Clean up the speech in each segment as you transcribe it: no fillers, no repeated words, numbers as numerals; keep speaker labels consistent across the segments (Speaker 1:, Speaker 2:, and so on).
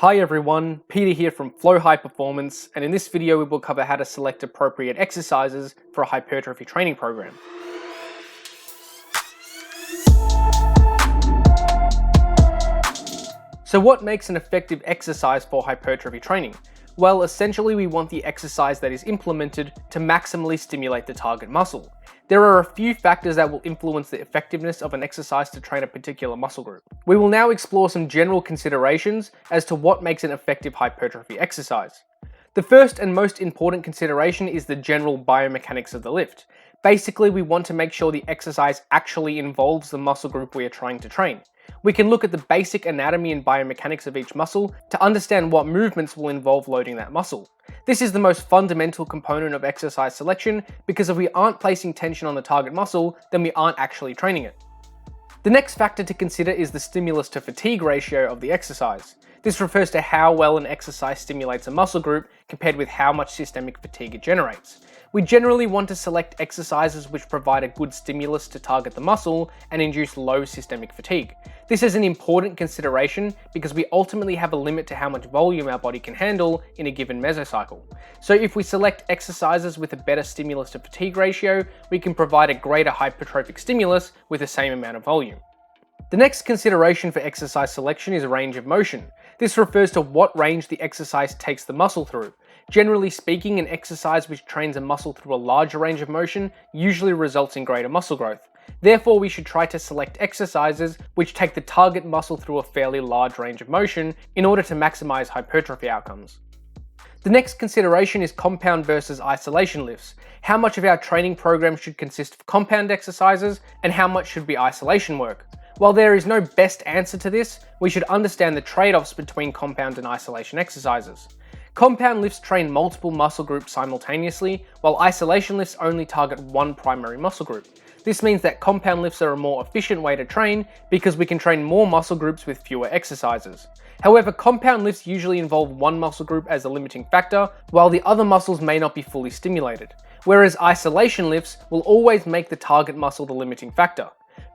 Speaker 1: Hi everyone, Peter here from Flow High Performance, and in this video we will cover how to select appropriate exercises for a hypertrophy training program. So what makes an effective exercise for hypertrophy training? Well, essentially we want the exercise that is implemented to maximally stimulate the target muscle. There are a few factors that will influence the effectiveness of an exercise to train a particular muscle group. We will now explore some general considerations as to what makes an effective hypertrophy exercise. The first and most important consideration is the general biomechanics of the lift. Basically, we want to make sure the exercise actually involves the muscle group we are trying to train. We can look at the basic anatomy and biomechanics of each muscle to understand what movements will involve loading that muscle. This is the most fundamental component of exercise selection because if we aren't placing tension on the target muscle, then we aren't actually training it. The next factor to consider is the stimulus to fatigue ratio of the exercise. This refers to how well an exercise stimulates a muscle group compared with how much systemic fatigue it generates. We generally want to select exercises which provide a good stimulus to target the muscle and induce low systemic fatigue. This is an important consideration because we ultimately have a limit to how much volume our body can handle in a given mesocycle. So if we select exercises with a better stimulus to fatigue ratio, we can provide a greater hypertrophic stimulus with the same amount of volume. The next consideration for exercise selection is range of motion. This refers to what range the exercise takes the muscle through. Generally speaking, an exercise which trains a muscle through a larger range of motion usually results in greater muscle growth. Therefore, we should try to select exercises which take the target muscle through a fairly large range of motion in order to maximize hypertrophy outcomes. The next consideration is compound versus isolation lifts. How much of our training program should consist of compound exercises and how much should be isolation work? While there is no best answer to this, we should understand the trade-offs between compound and isolation exercises. Compound lifts train multiple muscle groups simultaneously, while isolation lifts only target one primary muscle group. This means that compound lifts are a more efficient way to train because we can train more muscle groups with fewer exercises. However, compound lifts usually involve one muscle group as a limiting factor, while the other muscles may not be fully stimulated. Whereas isolation lifts will always make the target muscle the limiting factor.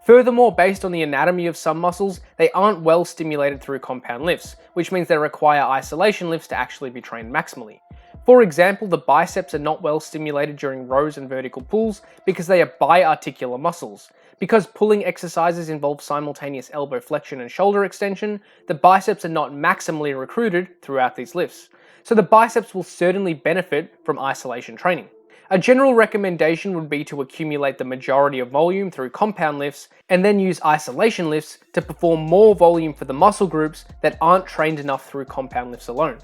Speaker 1: Furthermore, based on the anatomy of some muscles, they aren't well stimulated through compound lifts, which means they require isolation lifts to actually be trained maximally. For example, the biceps are not well stimulated during rows and vertical pulls because they are biarticular muscles. Because pulling exercises involve simultaneous elbow flexion and shoulder extension, the biceps are not maximally recruited throughout these lifts. So the biceps will certainly benefit from isolation training. A general recommendation would be to accumulate the majority of volume through compound lifts and then use isolation lifts to perform more volume for the muscle groups that aren't trained enough through compound lifts alone.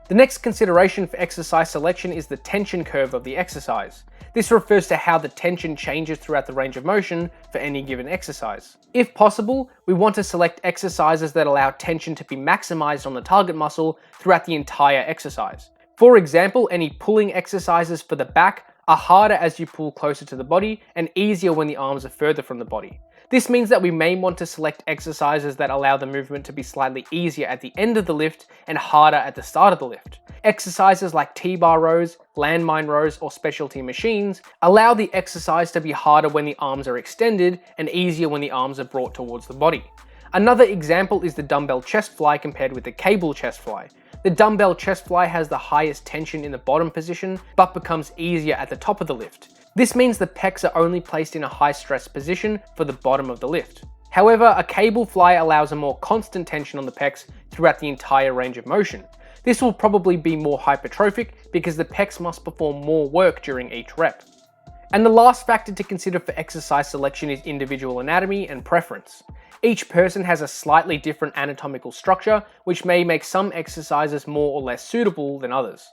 Speaker 1: The next consideration for exercise selection is the tension curve of the exercise. This refers to how the tension changes throughout the range of motion for any given exercise. If possible, we want to select exercises that allow tension to be maximized on the target muscle throughout the entire exercise. For example, any pulling exercises for the back are harder as you pull closer to the body and easier when the arms are further from the body. This means that we may want to select exercises that allow the movement to be slightly easier at the end of the lift and harder at the start of the lift. Exercises like T-bar rows, landmine rows, or specialty machines allow the exercise to be harder when the arms are extended and easier when the arms are brought towards the body. Another example is the dumbbell chest fly compared with the cable chest fly. The dumbbell chest fly has the highest tension in the bottom position, but becomes easier at the top of the lift. This means the pecs are only placed in a high stress position for the bottom of the lift. However, a cable fly allows a more constant tension on the pecs throughout the entire range of motion. This will probably be more hypertrophic because the pecs must perform more work during each rep. And the last factor to consider for exercise selection is individual anatomy and preference. Each person has a slightly different anatomical structure, which may make some exercises more or less suitable than others.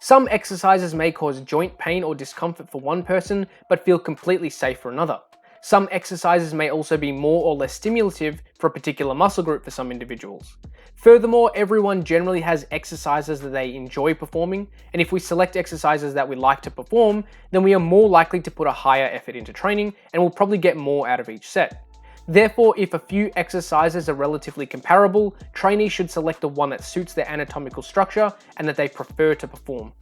Speaker 1: Some exercises may cause joint pain or discomfort for one person, but feel completely safe for another. Some exercises may also be more or less stimulative for a particular muscle group for some individuals. Furthermore, everyone generally has exercises that they enjoy performing, and if we select exercises that we like to perform, then we are more likely to put a higher effort into training and will probably get more out of each set. Therefore, if a few exercises are relatively comparable, trainees should select the one that suits their anatomical structure and that they prefer to perform.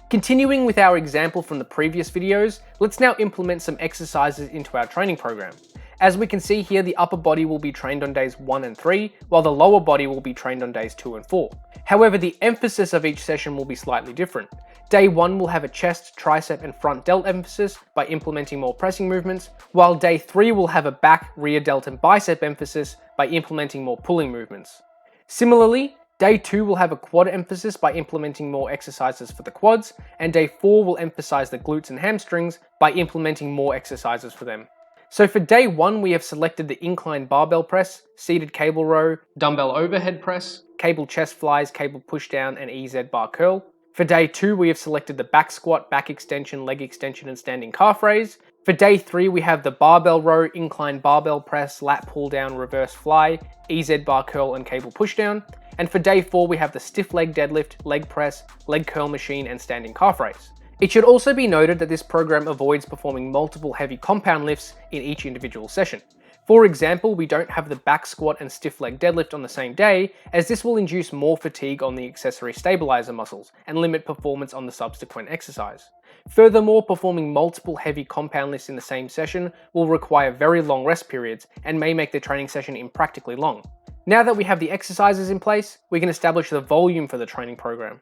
Speaker 1: Continuing with our example from the previous videos, let's now implement some exercises into our training program. As we can see here, the upper body will be trained on days 1 and 3, while the lower body will be trained on days 2 and 4. However, the emphasis of each session will be slightly different. Day 1 will have a chest, tricep and front delt emphasis by implementing more pressing movements, while day 3 will have a back, rear delt and bicep emphasis by implementing more pulling movements. Similarly, day 2 will have a quad emphasis by implementing more exercises for the quads, and day 4 will emphasize the glutes and hamstrings by implementing more exercises for them. So for day 1, we have selected the incline barbell press, seated cable row, dumbbell overhead press, cable chest flies, cable pushdown, and EZ bar curl. For day 2, we have selected the back squat, back extension, leg extension, and standing calf raise. For day 3, we have the barbell row, incline barbell press, lat pull down, reverse fly, EZ bar curl, and cable pushdown. And for day 4, we have the stiff leg deadlift, leg press, leg curl machine, and standing calf raise. It should also be noted that this program avoids performing multiple heavy compound lifts in each individual session. For example, we don't have the back squat and stiff leg deadlift on the same day, as this will induce more fatigue on the accessory stabilizer muscles and limit performance on the subsequent exercise. Furthermore, performing multiple heavy compound lifts in the same session will require very long rest periods and may make the training session impractically long. Now that we have the exercises in place, we can establish the volume for the training program.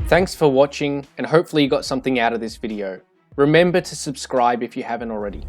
Speaker 1: Thanks for watching, and hopefully you got something out of this video. Remember to subscribe if you haven't already.